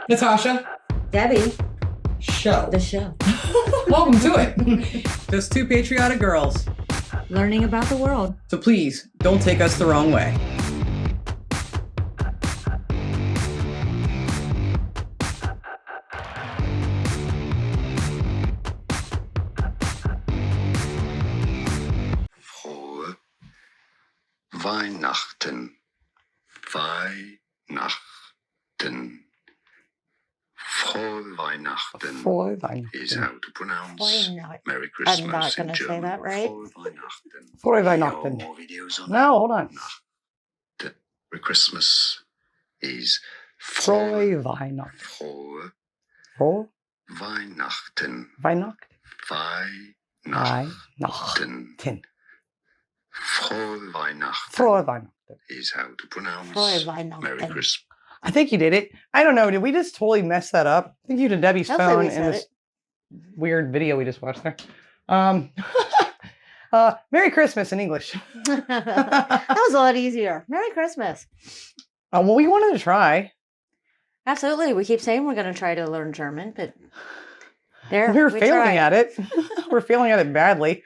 Natasha, Debbie, show. the show. Welcome to it. Just two patriotic girls. Learning about the world. So please, don't take us the wrong way. Frohe Weihnachten. Weihnachten. Frohe Weihnachten Frohe Weihnachten. is how to pronounce Weihnachten. Merry Christmas I'm not in gonna say German. that right. Frohe Weihnachten. Frohe Here are Weihnachten. more videos on No, hold on. Nacht. For Christmas is Frohe Weihnachten. Frohe Frohe Weihnachten. Weihnachten. Weihnachten. Weihnachten. Frohe Weihnachten Frohe Weihnachten. is how to pronounce Frohe Merry Weihnachten. Christmas. I think you did it. I don't know. Did we just totally mess that up? I think you did Debbie's Hopefully phone we in said this it. weird video we just watched there. Merry Christmas in English. That was a lot easier. Merry Christmas. Well, we wanted to try. Absolutely. We keep saying we're going to try to learn German, but We're we failing tried. at it. We're failing at it badly.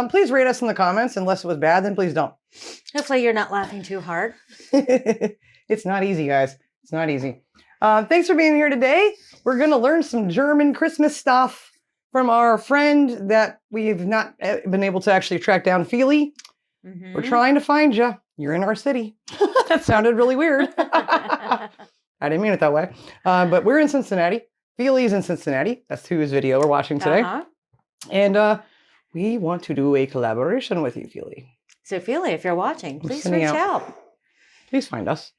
Please rate us in the comments. Unless it was bad, then please don't. Hopefully you're not laughing too hard. It's not easy, guys. It's not easy. Thanks for being here today. We're going to learn some German Christmas stuff from our friend that we've not been able to actually track down, Feely. Mhm. We're trying to find you. You're in our city. That sounded really weird. I didn't mean it that way. But we're in Cincinnati. Feely's in Cincinnati. That's whose video we're watching today. Uh-huh. And we want to do a collaboration with you, Feely. So, Feely, if you're watching, please sending reach out- out. Please find us.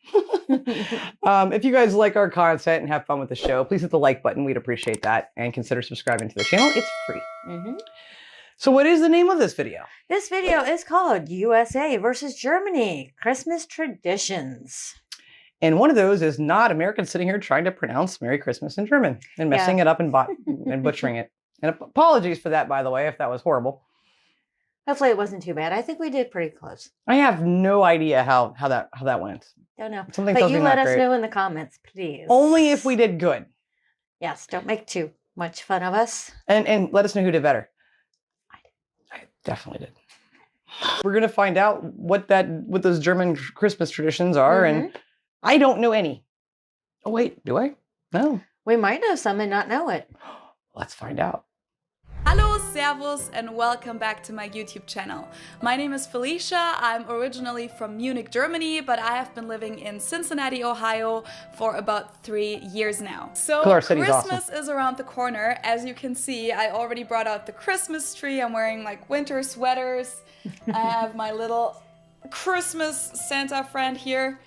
If you guys like our content and have fun with the show, please hit the like button. We'd appreciate that. And consider subscribing to the channel. It's free. Mhm. So what is the name of this video? This video is called USA versus Germany, Christmas Traditions. And one of those is not Americans sitting here trying to pronounce Merry Christmas in German and messing it up and butchering it. And apologies for that, by the way, if that was horrible. Hopefully it wasn't too bad. I think we did pretty close. I have no idea how that went. Don't know. Something But tells you me let not us great. know in the comments, please. Only if we did good. Yes, don't make too much fun of us. And let us know who did better. I definitely did. We're gonna find out what those German Christmas traditions are, and I don't know any. Oh wait, do I? No. We might know some and not know it. Let's find out. Hallo, Servus, and welcome back to my YouTube channel. My name is Felicia. I'm originally from Munich, Germany, but I have been living in Cincinnati, Ohio for about 3 years now. So Cool, our city's Christmas is around the corner. As you can see, I already brought out the Christmas tree. I'm wearing like winter sweaters. I have my little Christmas Santa friend here.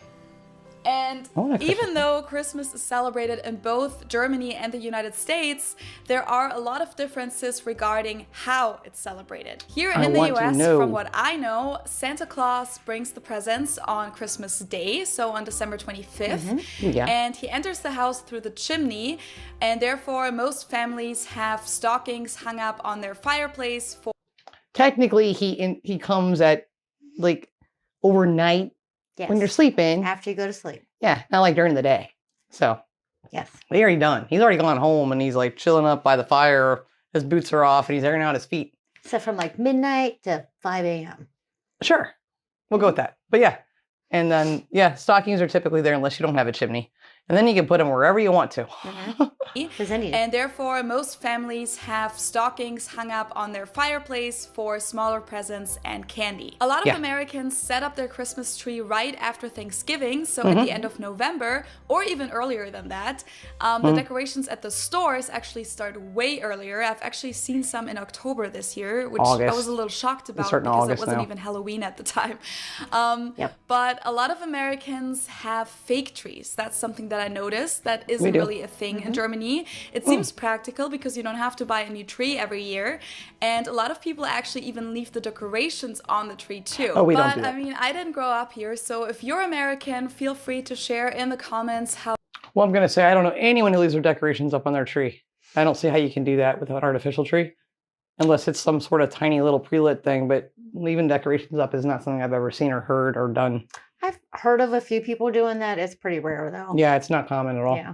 And I want a Christmas even though Christmas is celebrated in both Germany and the United States, there are a lot of differences regarding how it's celebrated. Here I in the want to US, know. from what I know, Santa Claus brings the presents on Christmas Day, so on December 25th. Yeah. And he enters the house through the chimney, and therefore most families have stockings hung up on their fireplace for Technically, he comes at like overnight Yes. when you're sleeping. After you go to sleep. Yeah, not like during the day. So Yes. we already done. He's already gone home and he's like chilling up by the fire. His boots are off and he's airing out his feet. So from like midnight to 5 a.m. Sure, we'll go with that. But yeah, and then yeah, stockings are typically there unless you don't have a chimney, and then you can put them wherever you want to. Because then you And therefore, most families have stockings hung up on their fireplace for smaller presents and candy. A lot of Yeah. Americans set up their Christmas tree right after Thanksgiving, so at the end of November, or even earlier than that. The decorations at the stores actually start way earlier. I've actually seen some in October this year, which I August. was a little shocked about starting because August it wasn't now. even Halloween at the time. Yep. But a lot of Americans have fake trees. That's something that I noticed that We isn't do. really a thing in Germany. It seems practical because you don't have to buy a new tree every year. And a lot of people actually even leave the decorations on the tree too. Oh, we don't but do that. I mean, I didn't grow up here, so if you're American, feel free to share in the comments how Well, I'm gonna say I don't know anyone who leaves their decorations up on their tree. I don't see how you can do that with an artificial tree, unless it's some sort of tiny little pre-lit thing. But leaving decorations up is not something I've ever seen or heard or done. I've heard of a few people doing that. It's pretty rare though. Yeah, it's not common at all. Yeah.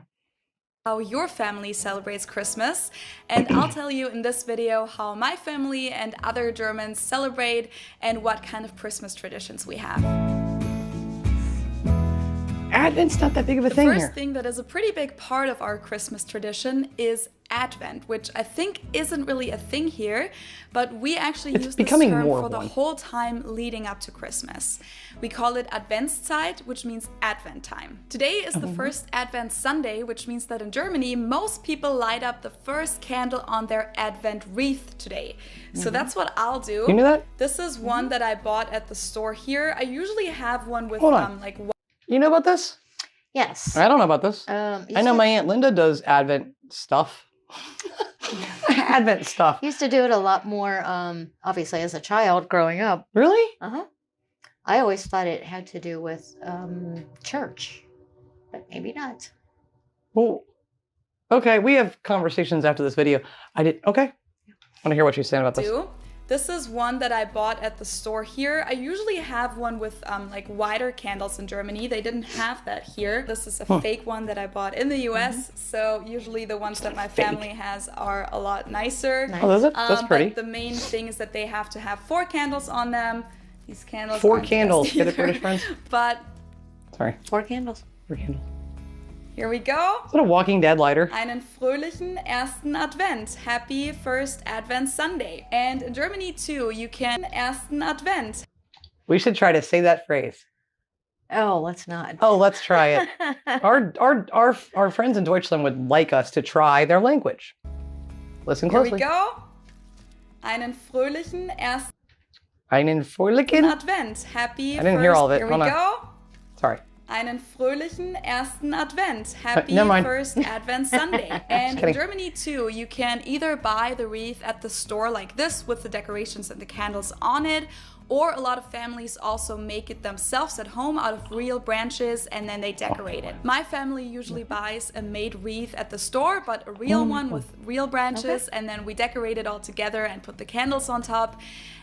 how your family celebrates Christmas, and I'll tell you in this video how my family and other Germans celebrate and what kind of Christmas traditions we have. Advent's not that big of a thing The first here. thing that is a pretty big part of our Christmas tradition is Advent, which I think isn't really a thing here, but we actually It's use this becoming term more for of the one. whole time leading up to Christmas. We call it Adventszeit, which means Advent time. Today is the first Advent Sunday, which means that in Germany, most people light up the first candle on their Advent wreath today. So that's what I'll do. You knew that? This is one that I bought at the store here. I usually have one with Hold on. like You know about this? Yes. I don't know about this. You I know said- my Aunt Linda does Advent stuff. Advent stuff. Used to do it a lot more, obviously, as a child growing up. Really? Uh-huh. I always thought it had to do with church, but maybe not. Well, okay. We have conversations after this video. Okay. I want to hear what you're saying about this. This is one that I bought at the store here. I usually have one with like wider candles in Germany. They didn't have that here. This is a fake one that I bought in the US. So usually the ones that my family has are a lot nicer. Nice. Oh, is it? That's pretty. But the main thing is that they have to have 4 candles on them. These candles 4 aren't the candles. best Get it, either. British friends? But Sorry. 4 candles. 4 candles. here we go. Is that a Walking Dead lighter? Einen fröhlichen ersten Advent. Happy first Advent Sunday. And in Germany too, you can ersten Advent. We should try to say that phrase. Oh, let's not. Oh, let's try it. Our friends in Deutschland would like us to try their language. Listen Here closely. we go. Einen fröhlichen ersten Einen fröhlichen. Advent. Happy I didn't hear all of it. Here we Hold on. go. Sorry. Einen fröhlichen ersten Advent. Happy never mind. first Advent Sunday. And in kidding. Germany too, you can either buy the wreath at the store like this with the decorations and the candles on it, or a lot of families also make it themselves at home out of real branches and then they decorate it. My family usually buys a made wreath at the store, but a real one with real branches, and then we decorate it all together and put the candles on top.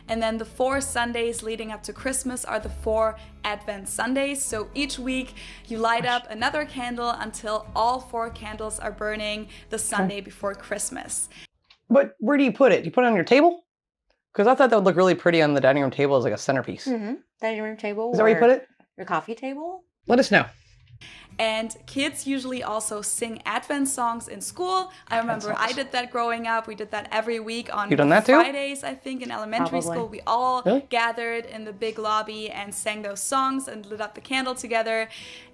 And then the 4 Sundays leading up to Christmas are the 4 Advent Sundays. So each week you light up another candle until all 4 candles are burning the Sunday before Christmas. But where do you put it? Do you put it on your table? Because I thought that would look really pretty on the dining room table as like a centerpiece. Mm-hmm. Dining room table. Is that where you put it? Your coffee table. Let us know. And kids usually also sing Advent songs in school. I remember songs. I did that growing up. We did that every week on You done that too? Fridays, I think, in elementary Probably. school. We all Really? gathered in the big lobby and sang those songs and lit up the candle together.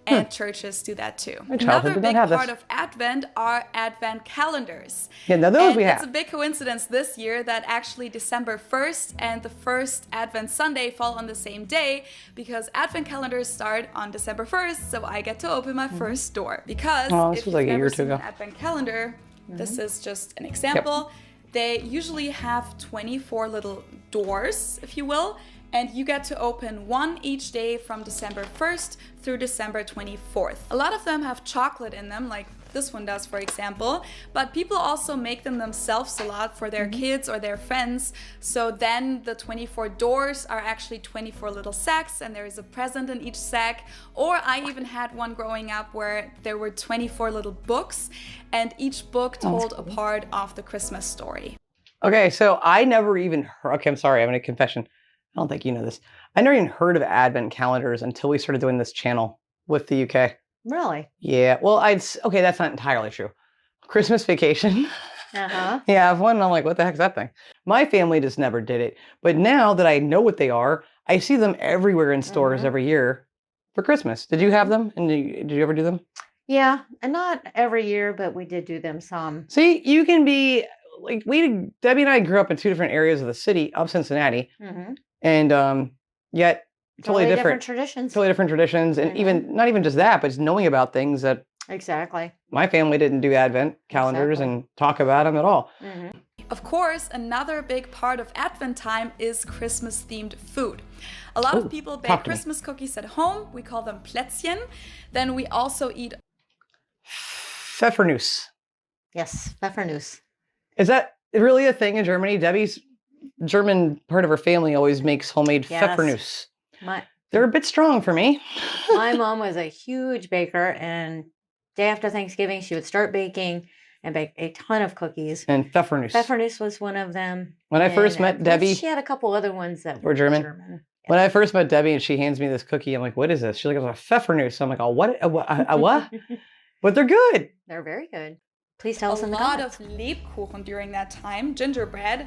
And churches do that too. My childhood Another did not big have this. part of Advent are Advent calendars. Yeah, now those And we it's a have. big coincidence this year that actually December 1st and the first Advent Sunday fall on the same day, because Advent calendars start on December 1st, so I get to open my first door. Because Oh, this if was you've like a year never or two seen ago. an Advent calendar, this is just an example. They usually have 24 little doors, if you will, and you get to open one each day from December 1st through December 24th. A lot of them have chocolate in them, like this one does, for example, but people also make them themselves a lot for their kids or their friends. So then the 24 doors are actually 24 little sacks, and there is a present in each sack. Or I even had one growing up where there were 24 little books, and each book told a part of the Christmas story. Okay, so I never even heard. Okay, I'm sorry. I'm going to confession. I don't think you know this. I never even heard of Advent calendars until we started doing this channel with the UK. Really? Yeah. Well, okay, that's not entirely true. Christmas Vacation. Uh-huh. Yeah, I have one and I'm like, what the heck's that thing? My family just never did it. But now that I know what they are, I see them everywhere in stores every year for Christmas. Did you have them? And did you ever do them? Yeah, and not every year, but we did do them some. See, you can be like Debbie and I grew up in 2 different areas of the city of Cincinnati, Mm-hmm. and yet totally different traditions. totally different traditions, and even not even just that, but just knowing about things that Exactly. my family didn't do Advent calendars Exactly. and talk about them at all. Mm-hmm. Of course, another big part of Advent time is Christmas-themed food. A lot Ooh, of people bake talk to me. Christmas cookies at home. We call them Plätzchen. Then we also eat Pfeffernuss. Yes, Pfeffernuss. Is that really a thing in Germany? Debbie's German part of her family always makes homemade Yes. Pfeffernuss. My They're a bit strong for me. my mom was a huge baker, and day after Thanksgiving, she would start baking and bake a ton of cookies. And Pfeffernuss. Pfeffernuss was one of them. When I first met Debbie, she had a couple other ones that were German. When I first met Debbie and she hands me this cookie, I'm like, what is this? She's like, it's a Pfeffernuss. I'm like, oh, what? A what? But they're good. They're very good. Please tell us in the comments. A lot of Lebkuchen during that time, gingerbread.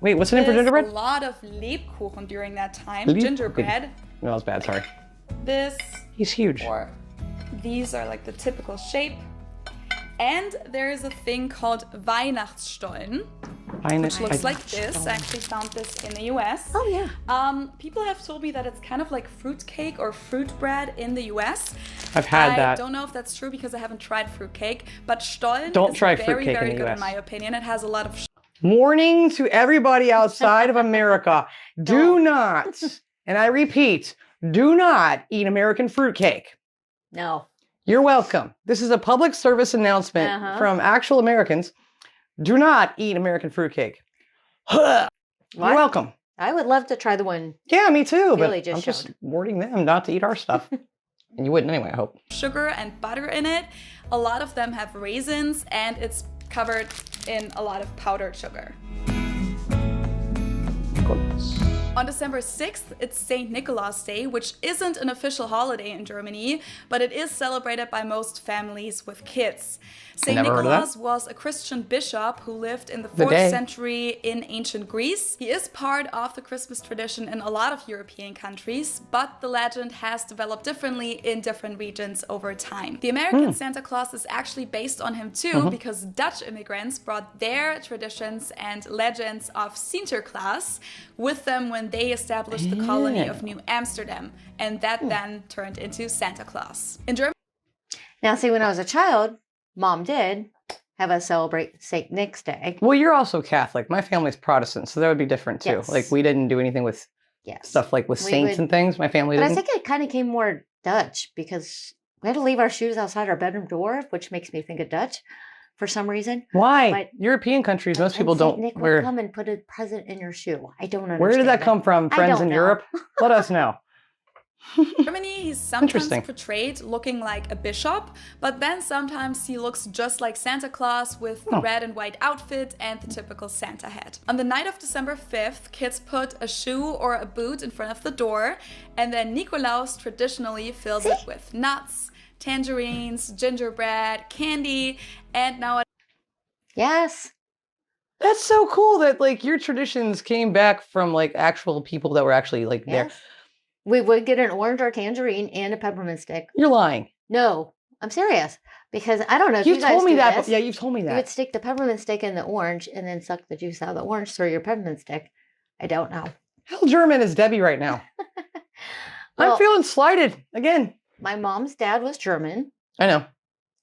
Wait, what's the name for gingerbread? A lot of Lebkuchen during that time, Lebkuchen. gingerbread. No, that was bad, sorry. This. He's huge. Or these are like the typical shape. And there is a thing called Weihnachtsstollen, which looks like this. I actually found this in the US. Oh, yeah. People have told me that it's kind of like fruit cake or fruit bread in the US. I've had that. I don't know if that's true because I haven't tried fruit cake, but Stollen Don't is try very, fruitcake very in the good US. in my opinion. It has a lot of Warning to everybody outside of America. Do not, and I repeat, do not eat American fruitcake. No. You're welcome. This is a public service announcement from actual Americans. Do not eat American fruitcake. You're welcome. I would love to try the one. Yeah, me too. But Really I'm just warning them not to eat our stuff. And you wouldn't anyway, I hope. sugar and butter in it. A lot of them have raisins, and it's covered in a lot of powdered sugar. On December 6th, it's St. Nicholas Day, which isn't an official holiday in Germany, but it is celebrated by most families with kids. St. Nicholas was a Christian bishop who lived in the 4th century in ancient Greece. He is part of the Christmas tradition in a lot of European countries, but the legend has developed differently in different regions over time. The American Santa Claus is actually based on him too, because Dutch immigrants brought their traditions and legends of Sinterklaas with them when they established the colony of New Amsterdam, and that then turned into Santa Claus. In Germany. Now, see, when I was a child, Mom did have us celebrate St. Nick's Day. Well, you're also Catholic. My family's Protestant, so that would be different too. Yes. Like, we didn't do anything with stuff like with saints and things. My family didn't. But I think it kind of came more Dutch because we had to leave our shoes outside our bedroom door, which makes me think of Dutch for some reason. Why? But European countries, most people don't Nick wear. would come and put a present in your shoe. I don't understand. Where did that come from, friends in Europe? Let us know. Germany, he's sometimes portrayed looking like a bishop, but then sometimes he looks just like Santa Claus with the red and white outfit and the typical Santa hat. On the night of December 5th, kids put a shoe or a boot in front of the door, and then Nikolaus traditionally fills it with nuts, tangerines, gingerbread, candy, and now Yes. That's so cool that like your traditions came back from like actual people that were actually like there. We would get an orange or tangerine and a peppermint stick. You're lying. No, I'm serious. Because I don't know if you guys told me do that. this. Yeah, you've told me You that. would stick the peppermint stick in the orange and then suck the juice out of the orange through your peppermint stick. I don't know. How German is Debbie right now? Well, I'm feeling slighted again. My mom's dad was German I know.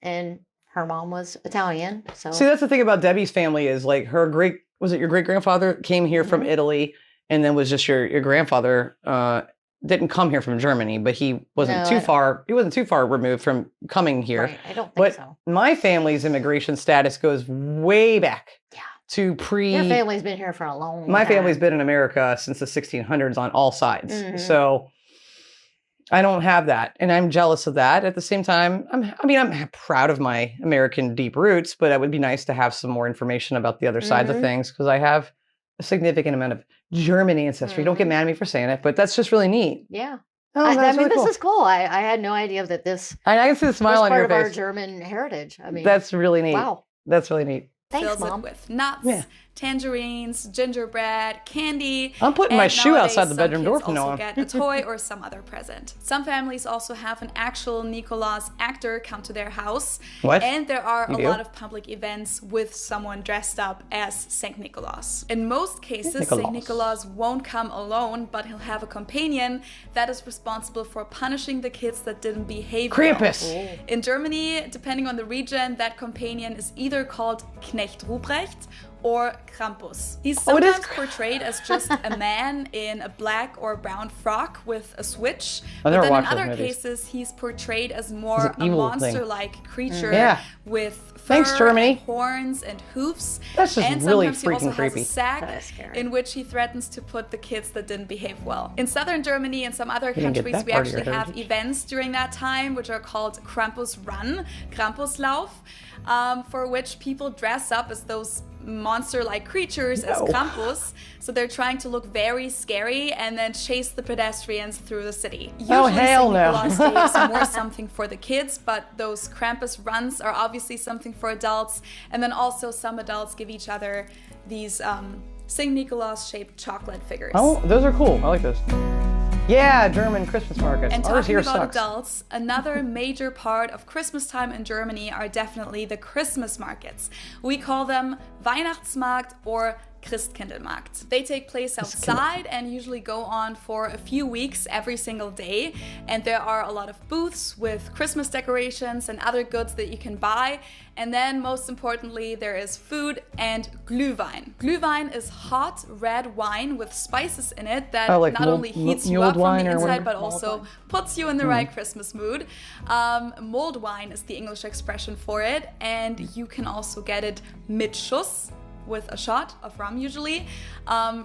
and her mom was Italian. So See, that's the thing about Debbie's family is like her your great grandfather came here from Italy, and then was just your grandfather didn't come here from Germany, but he wasn't too far. He wasn't too far removed from coming here. Right, I don't think so. My family's immigration status goes way back. Yeah. To pre. Your family's been here for a long time. My family's been in America since the 1600s on all sides. So I don't have that, and I'm jealous of that. At the same time, I'm proud of my American deep roots, but it would be nice to have some more information about the other sides of things because I have a significant amount of German ancestry. Don't get mad at me for saying it, but that's just really neat. Yeah. Oh, I mean, really this cool. is cool. I had no idea that this I can see the smile was on your part of our face. German heritage. I mean, That's really neat. wow. That's really neat. Thanks, fills Mom. it with nuts, tangerines, gingerbread, candy. I'm putting my and shoe nowadays, outside the bedroom door some from kids now also on. get a toy or some other present. Some families also have an actual Nikolaus actor come to their house. What? And there are You a do? lot of public events with someone dressed up as Saint Nicholas. In most cases, Nikolaus. Saint Nicholas won't come alone, but he'll have a companion that is responsible for punishing the kids that didn't behave well. Krampus. In Germany, depending on the region, that companion is either called Knecht Ruprecht or Krampus. He's Oh, it is sometimes portrayed as just a man in a black or brown frock with a switch. I've But never then in watched those other movies. cases, he's portrayed as more an a evil thing. monster-like creature Yeah. with Thanks, fur Germany. and horns and hoofs. That's just and really sometimes he also freaking has creepy. a sack That is scary. in which he threatens to put the kids that didn't behave well. In southern Germany and some other didn't get countries, that we part of your actually have heritage. events during that time which are called Krampus Run, Krampuslauf, for which people dress up as those monster-like creatures as No. Krampus. So they're trying to look very scary and then chase the pedestrians through the city. Oh, Usually hell St. no. Nicholas Day is more something for the kids, but those Krampus runs are obviously something for adults. And then also some adults give each other these St. Nicholas shaped chocolate figures. Oh, those are cool. I like those. Yeah, German Christmas markets. And Ours talking here about sucks. adults, another major part of Christmas time in Germany are definitely the Christmas markets. We call them Weihnachtsmarkt or Christkindlmarkt. They take place outside and usually go on for a few weeks every single day. And there are a lot of booths with Christmas decorations and other goods that you can buy. And then most importantly, there is food and Glühwein. Glühwein is hot red wine with spices in it that Oh, like not only heats you mulled up from wine the or inside, whatever? but also puts you in the right Christmas mood. Mulled wine is the English expression for it. And you can also get it mit Schuss, with a shot of rum usually.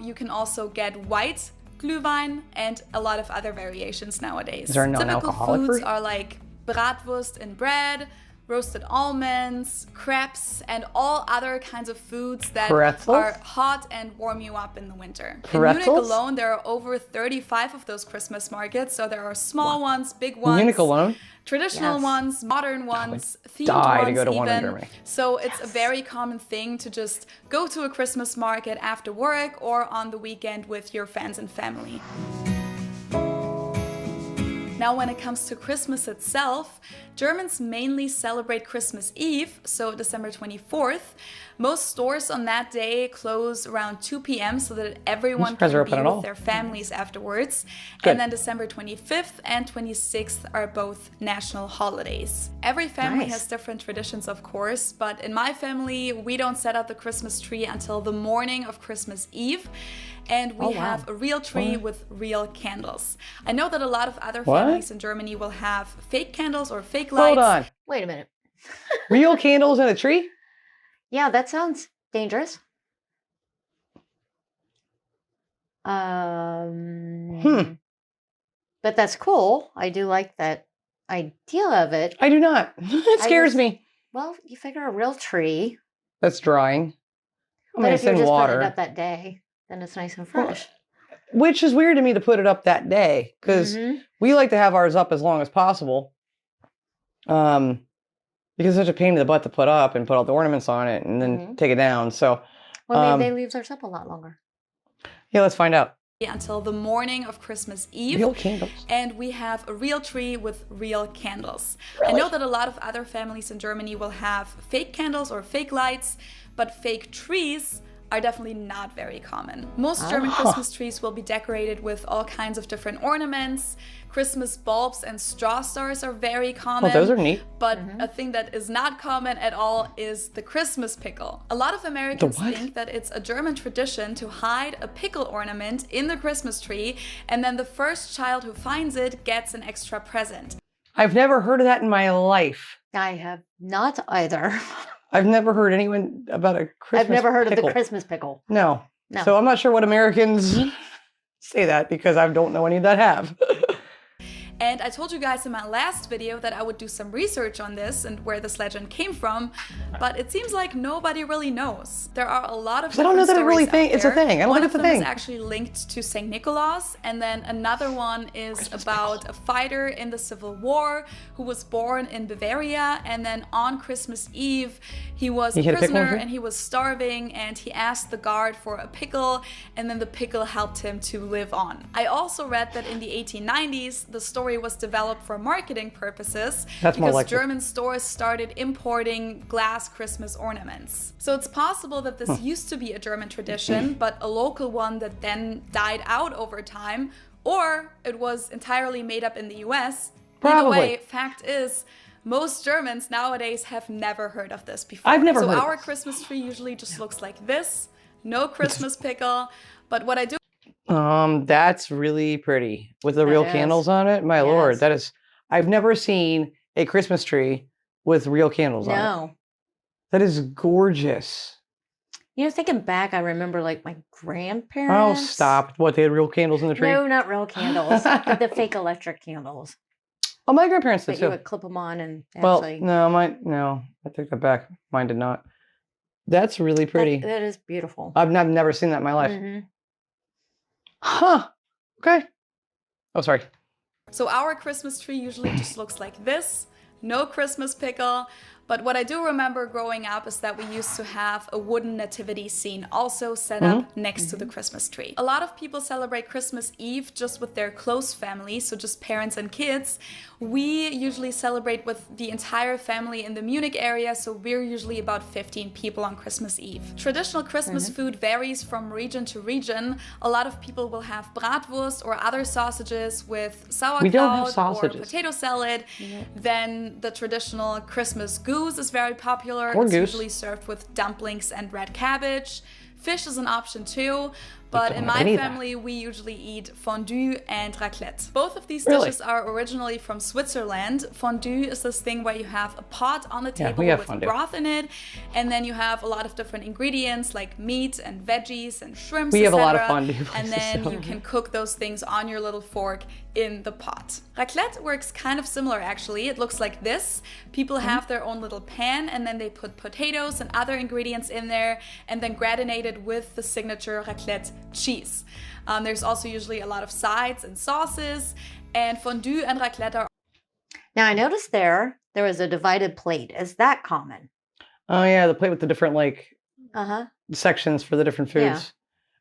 You can also get white Glühwein and a lot of other variations nowadays. Is there a Typical non-alcoholic foods version? are like bratwurst and bread, roasted almonds, crepes, and all other kinds of foods that Pretzels? are hot and warm you up in the winter. In Munich Pretzels? alone, there are over 35 of those Christmas markets. So there are small ones, big ones. Munich alone? Traditional Yes. ones, modern ones, themed die ones to go to even. one in Germany. So it's a very common thing to just go to a Christmas market after work or on the weekend with your friends and family. Now, when it comes to Christmas itself, Germans mainly celebrate Christmas Eve, so December 24th. Most stores on that day close around 2 p.m. so that everyone surprised can they're be open at with all. their families afterwards. Good. And then December 25th and 26th are both national holidays. Every family Nice. has different traditions, of course, but in my family, we don't set up the Christmas tree until the morning of Christmas Eve. And we Oh, wow. have a real tree with real candles. I know that a lot of other What? families in Germany will have fake candles or fake lights. Hold on. Wait a minute. Real candles in a tree? Yeah, that sounds dangerous. But that's cool. I do like that idea of it. I do not. It scares just- me. Well, you figure a real tree, That's drying. I but mean, if it's you in just put water. it up that day, then it's nice and Well, fresh. Which is weird to me to put it up that day because Mhm. we like to have ours up as long as possible. Because it's such a pain in the butt to put up and put all the ornaments on it and then Mhm. take it down. So Well, maybe they leave theirs up a lot longer. yeah, let's find out. Until the morning of Christmas Eve. Real candles. And we have a real tree with real candles. I know that a lot of other families in Germany will have fake candles or fake lights, but fake trees are definitely not very common. Most German Christmas trees will be decorated with all kinds of different ornaments. Christmas bulbs and straw stars are very common. Oh, those are neat. But a thing that is not common at all is the Christmas pickle. A lot of Americans what? think that it's a German tradition to hide a pickle ornament in the Christmas tree, and then the first child who finds it gets an extra present. I've never heard of that in my life. I have not either. I've never heard anyone about a Christmas I've never heard pickle. of the Christmas pickle. No. No. So I'm not sure what Americans say that because I don't know any that have. And I told you guys in my last video that I would do some research on this and where this legend came from, but it seems like nobody really knows. There are a lot of I don't know different that it really stories out it's a there. thing. I don't One think of it's a them is thing. actually linked to St. Nicholas, and then another one is about a fighter in the Civil War who was born in Bavaria, and then on Christmas Eve he was He a hit a pickle prisoner in his and he was starving, and he asked the guard for a pickle, and then the pickle helped him to live on. I also read that in the 1890s the story was developed for marketing purposes That's more because likely. German stores started importing glass Christmas ornaments. So it's possible that this used to be a German tradition, but a local one that then died out over time, or it was entirely made up in the US. Either Probably. way, fact is, most Germans nowadays have never heard of this before. I've never so heard of our this. Christmas tree usually just looks like this, no Christmas pickle. But what I do That's really pretty with the real is. candles on it. My lord, Yes. that is. I've never seen a Christmas tree with real candles on it. No. That is gorgeous. You know, thinking back, I remember like my Oh, grandparents. stop. What, they had real candles in the tree? No, not real candles. The fake electric candles. Oh, my grandparents did But you too. would clip them on and Well, actually. no, I take that back. Mine did not. That's really pretty. That is beautiful. I've never seen that in my life. Mhm. Huh. Okay. Oh, sorry. So our Christmas tree usually just looks like this. No Christmas pickle. But what I do remember growing up is that we used to have a wooden nativity scene also set up next to the Christmas tree. A lot of people celebrate Christmas Eve just with their close family, so just parents and kids. We usually celebrate with the entire family in the Munich area, so we're usually about 15 people on Christmas Eve. Traditional Christmas food varies from region to region. A lot of people will have bratwurst or other sausages with We don't have sauerkraut or sausages. potato salad. Then the traditional Christmas goose is very popular. Or It's goose. usually served with dumplings and red cabbage. Fish is an option too, but don't in have my any of that. family we usually eat fondue and raclette. Both of these Really? dishes are originally from Switzerland. Fondue is this thing where you have a pot on the Yeah, table we have with fondue. broth in it, and then you have a lot of different ingredients like meat and veggies and shrimps. We have a lot of etc. fondue And places, then so- you can cook those things on your little fork in the pot. Raclette works kind of similar actually. It looks like this. People have their own little pan and then they put potatoes and other ingredients in there and then gratinate it with the signature raclette cheese. There's also usually a lot of sides and sauces, and fondue and raclette are Now, I noticed there was a divided plate. Is that common? Oh, yeah, the plate with the different, like, Uh-huh. sections for the different foods. Yeah.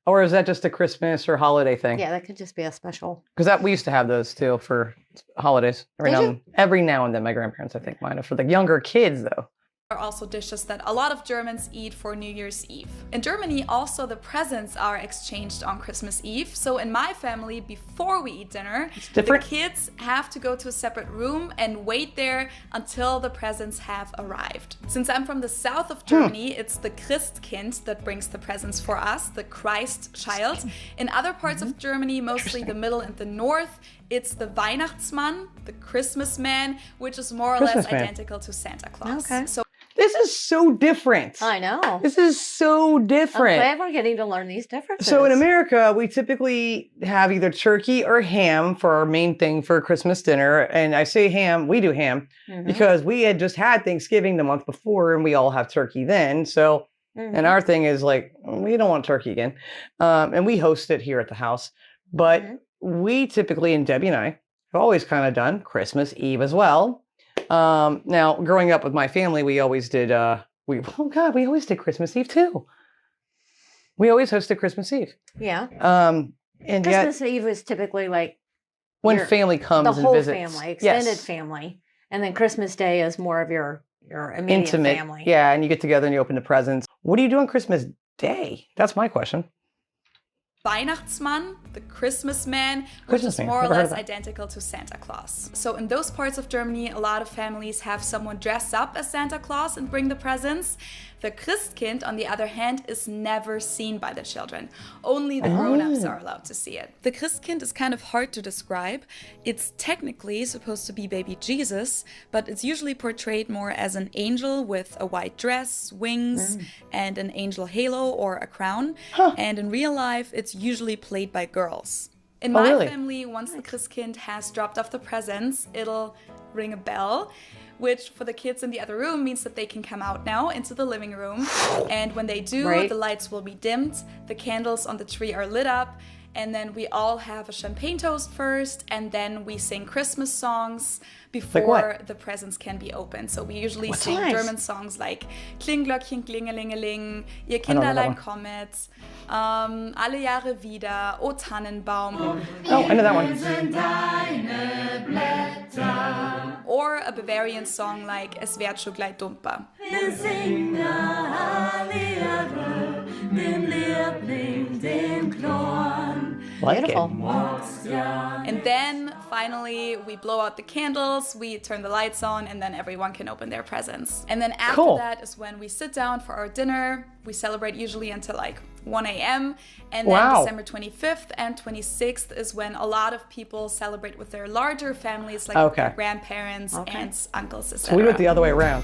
Or is that just a Christmas or holiday thing? Yeah, that could just be a special. Because we used to have those too for holidays. Did Every now and then, my grandparents, I think, might have. For the younger kids, though. are also dishes that a lot of Germans eat for New Year's Eve. In Germany, also the presents are exchanged on Christmas Eve. So in my family, before we eat dinner, different. the kids have to go to a separate room and wait there until the presents have arrived. Since I'm from the south of Germany, it's the Christkind that brings the presents for us, the Christ child. In other parts of Germany, mostly the middle and the north, it's the Weihnachtsmann, the Christmas man, which is more or Christmas less man. identical to Santa Claus. Okay. So This is so different. I know. This is so I'm different. glad we're getting to learn these differences. So in America, we typically have either turkey or ham for our main thing for Christmas dinner. And I say ham, we do ham, Mhm. because we had just had Thanksgiving the month before and we all have turkey then. So, Mhm. and our thing is like, we don't want turkey again. And we host it here at the house. But Mhm. we typically, and Debbie and I, have always kind of done Christmas Eve as well. Now, growing up with my family, we always did, we always did Christmas Eve too. We always hosted Christmas Eve. Yeah. And Christmas yet, Eve is typically like when your- family comes the and whole visits, family, extended yes, family. And then Christmas Day is more of your immediate intimate, family. yeah, and you get together and you open the presents. What do you do on Christmas Day? That's my question. Weihnachtsmann, the Christmas man, which Christmas is man, more or never heard of less that. identical to Santa Claus. So in those parts of Germany, a lot of families have someone dress up as Santa Claus and bring the presents. The Christkind, on the other hand, is never seen by the children. Only the grown-ups are allowed to see it. The Christkind is kind of hard to describe. It's technically supposed to be baby Jesus, but it's usually portrayed more as an angel with a white dress, wings, and an angel halo or a crown. And in real life, it's usually played by girls. In my really? family, once the Christkind has dropped off the presents, it'll ring a bell, which for the kids in the other room means that they can come out now into the living room. And when they do, Right. the lights will be dimmed, the candles on the tree are lit up, and then we all have a champagne toast first, and then we sing Christmas songs before what? the presents can be opened. So we usually What's sing nice? German songs like Klingglöckchen, Klingelingeling, Ihr don't know that Kinderlein one. kommet, Alle Jahre wieder, O Tannenbaum. Oh, I know that one. Or a Bavarian song like Es wird schon gleich dumper. Like Beautiful. it. And then finally we blow out the candles, we turn the lights on, and then everyone can open their presents. And then after Cool. that is when we sit down for our dinner. We celebrate usually until like 1 a.m. And then Wow. December 25th and 26th is when a lot of people celebrate with their larger families, like Okay. their grandparents, Okay. aunts, uncles, etc. So we do it the other way around.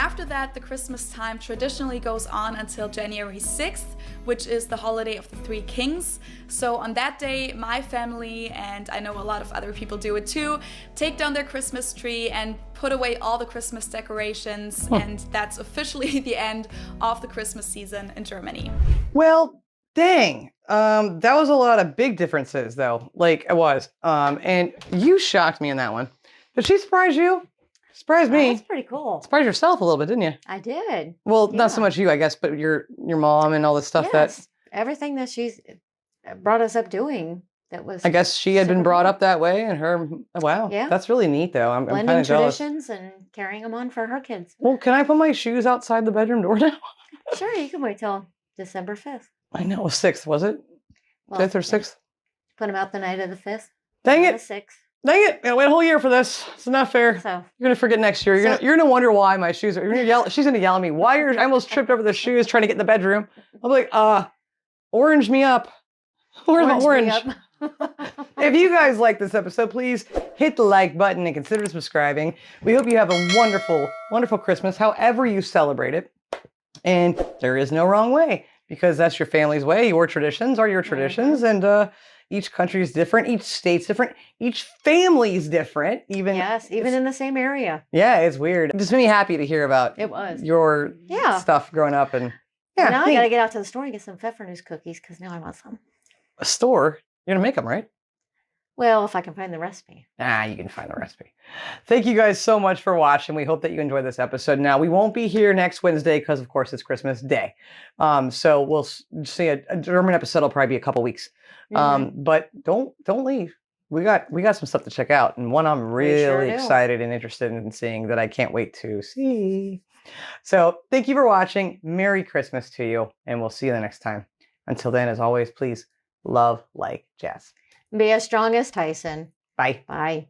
after that, the Christmas time traditionally goes on until January 6th, which is the holiday of the Three Kings. So on that day, my family, and I know a lot of other people do it too, take down their Christmas tree and put away all the Christmas decorations. And that's officially the end of the Christmas season in Germany. Well, dang. That was a lot of big differences, though. Like, it was. And you shocked me in that one. Did she surprise you? Surprised me. That's pretty cool. Surprised yourself a little bit, didn't you? I did. Well, Yeah. not so much you, I guess, but your mom and all the stuff Yes, everything that she's brought us up doing. That was I guess she had been super brought cool. up that way, and her. Wow, Yeah. that's really neat, though. I'm kind blending of jealous. traditions and carrying them on for her kids. Well, can I put my shoes outside the bedroom door now? Sure, you can wait till December 5th. I know, it was 6th, was it? Well, 5th or yeah. 6th? Put them out the night of the 5th. Dang on it! The 6th. Dang it! I wait a whole year for this. It's not fair. So You're gonna forget next year. You're gonna wonder why my shoes are. You're gonna yell. She's gonna yell at me. Why are I almost tripped over the shoes trying to get in the bedroom? I'm like, orange me up. Where's my orange? me up. If you guys like this episode, please hit the like button and consider subscribing. We hope you have a wonderful, wonderful Christmas, however you celebrate it. And there is no wrong way, because that's your family's way. Your traditions are your traditions, and each country is different. Each state's different. Each family's different. Even Yes, even in the same area. yeah, it's weird. It just made me happy to hear about It was. your Yeah. stuff growing up, and yeah, Now I neat. gotta get out to the store and get some Pfeffernuss cookies because now I want some. A store. You're gonna make them, right? Well, if I can find the recipe. You can find the recipe. Thank you guys so much for watching. We hope that you enjoyed this episode. Now, we won't be here next Wednesday because, of course, it's Christmas Day. So we'll see a German episode will probably be a couple weeks. But don't leave. We got some stuff to check out, and one I'm really do. excited and interested in seeing that I can't wait to see. So thank you for watching. Merry Christmas to you, and we'll see you the next time. Until then, as always, please love like jazz. Be as strong as Tyson. Bye. Bye.